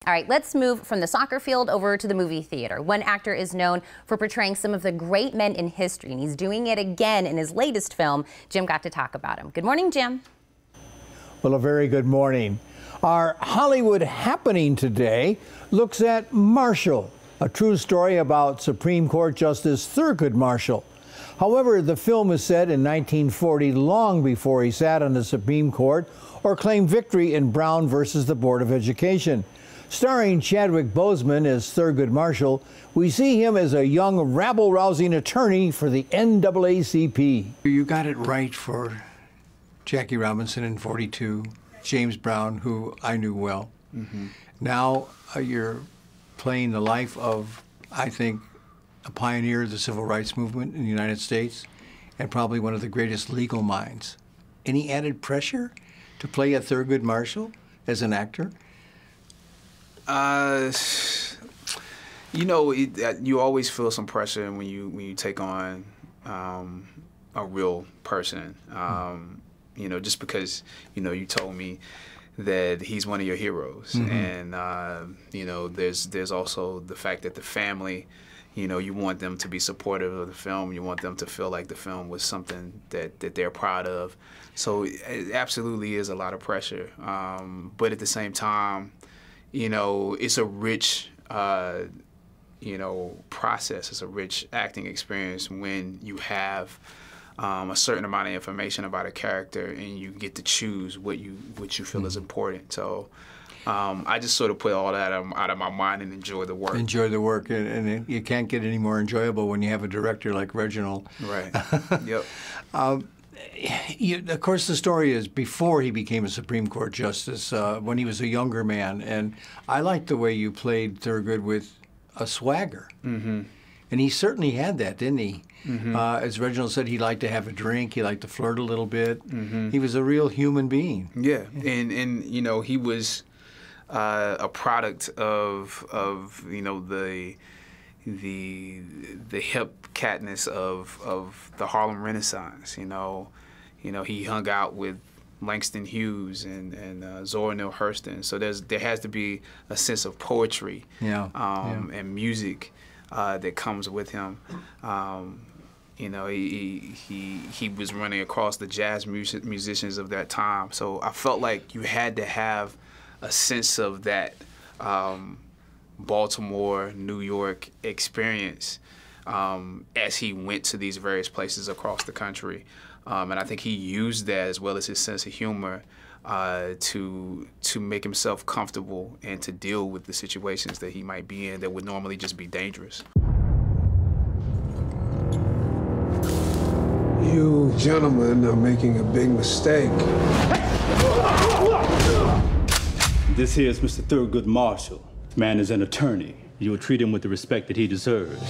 All right, let's move from the soccer field over to the movie theater. One actor is known for portraying some of the great men in history, and he's doing it again in his latest film. Jim got to talk about him. Good morning, Jim. Well, a very good morning. Our Hollywood happening today looks at Marshall, a true story about Supreme Court Justice Thurgood Marshall. However, the film is set in 1940, long before he sat on the Supreme Court or claimed victory in Brown versus the Board of Education. Starring Chadwick Boseman as Thurgood Marshall, we see him as a young, rabble-rousing attorney for the NAACP. You got it right for Jackie Robinson in 42, James Brown, who I knew well. Now you're playing the life of, I think, a pioneer of the civil rights movement in the United States and probably one of the greatest legal minds. Any added pressure to play a Thurgood Marshall as an actor? You know, you always feel some pressure when you take on a real person. You know, just because you told me that he's one of your heroes, and you know, there's also the fact that the family, you want them to be supportive of the film. You want them to feel like the film was something that they're proud of. So it absolutely is a lot of pressure, but at the same time, it's a rich, process. It's a rich acting experience when you have a certain amount of information about a character and you get to choose what you feel is important. So I just sort of put all that out of my mind and enjoy the work. Enjoy the work, and you can't get any more enjoyable when you have a director like Reginald. Right. Yep. Of course, the story is before he became a Supreme Court justice, when he was a younger man. And I liked the way you played Thurgood with a swagger. And he certainly had that, didn't he? As Reginald said, he liked to have a drink. He liked to flirt a little bit. He was a real human being. Yeah, and he was a product of the hip catness of the Harlem Renaissance. He hung out with Langston Hughes and Zora Neale Hurston. So there has to be a sense of poetry and music that comes with him. He was running across the jazz musicians of that time. So I felt like you had to have a sense of that Baltimore, New York experience as he went to these various places across the country. And I think he used that, as well as his sense of humor, to make himself comfortable and to deal with the situations that he might be in that would normally just be dangerous. You gentlemen are making a big mistake. This here is Mr. Thurgood Marshall. Man is an attorney. You will treat him with the respect that he deserves.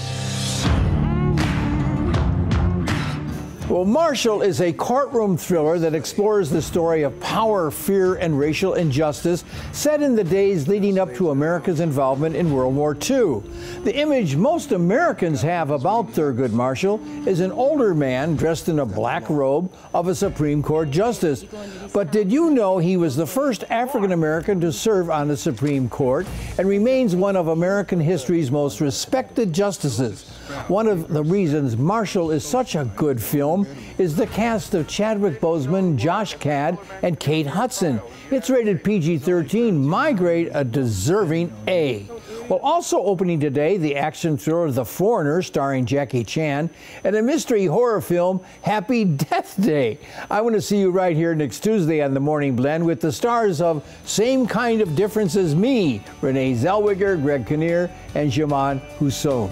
Well, Marshall is a courtroom thriller that explores the story of power, fear, and racial injustice set in the days leading up to America's involvement in World War II. The image most Americans have about Thurgood Marshall is an older man dressed in a black robe of a Supreme Court justice. But did you know he was the first African American to serve on the Supreme Court and remains one of American history's most respected justices? One of the reasons Marshall is such a good film is the cast of Chadwick Boseman, Josh Gad, and Kate Hudson. It's rated PG-13, my grade a deserving A. Well, also opening today, the action thriller The Foreigner, starring Jackie Chan, and a mystery horror film, Happy Death Day. I want to see you right here next Tuesday on The Morning Blend with the stars of Same Kind of Difference as Me, Renee Zellweger, Greg Kinnear, and Jaman Hussein.